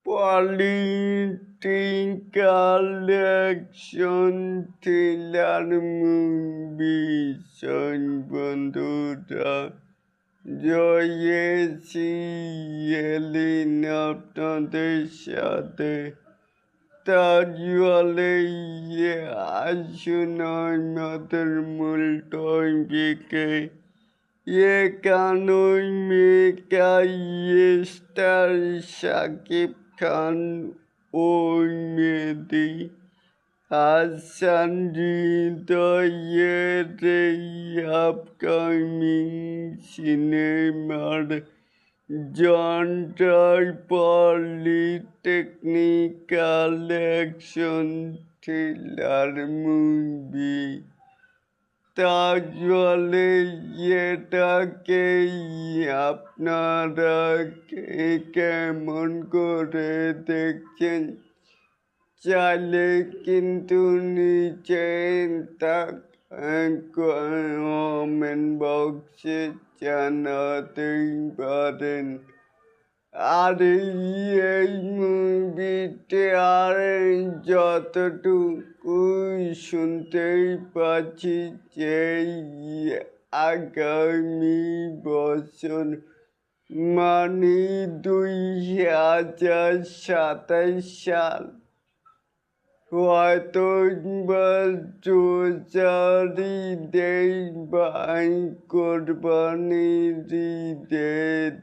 Political action thriller movie বন্ধুরা জয়েছি এলিন আপনাদের সাথে তাজওয়ালে আসুন আমাদের মূল টপিকে একানই মেকাই স্টার শাকিব খান ও মেহেদী হাসান হৃদয়ের এই আপকামিং সিনেমার জনরার পলিটেকনিক্যাল অ্যাকশন থ্রিলার মুভি তাজওয়ালে এটাকেই আপনারা কেমন করে দেখছেন চাইলে কিন্তু নিচে কমেন্ট বক্সে জানাতেই পারেন। আর এই মুভিতে আর যতটুকু শুনতেই পাচ্ছি যে আগামী বছর মানে 2027 সাল হয়তো কোরবানির ঈদে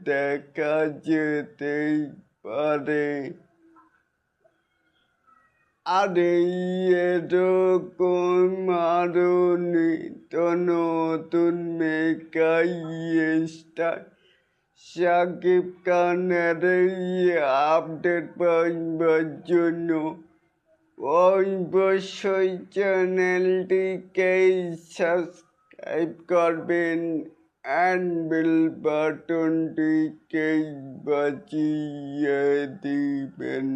দেখা যেতেই পারে। আর এরকম আরো নিত্য নতুন মেকাই স্টার শাকিব খানের আপডেট পাওয়ার জন্য অবশ্যই চ্যানেলটিকে সাবস্ক্রাইব করবেন অ্যান্ড বেল বাটনটিকে বাজিয়ে দিবেন।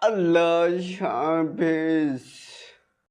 আল্লাহ হাফেজ।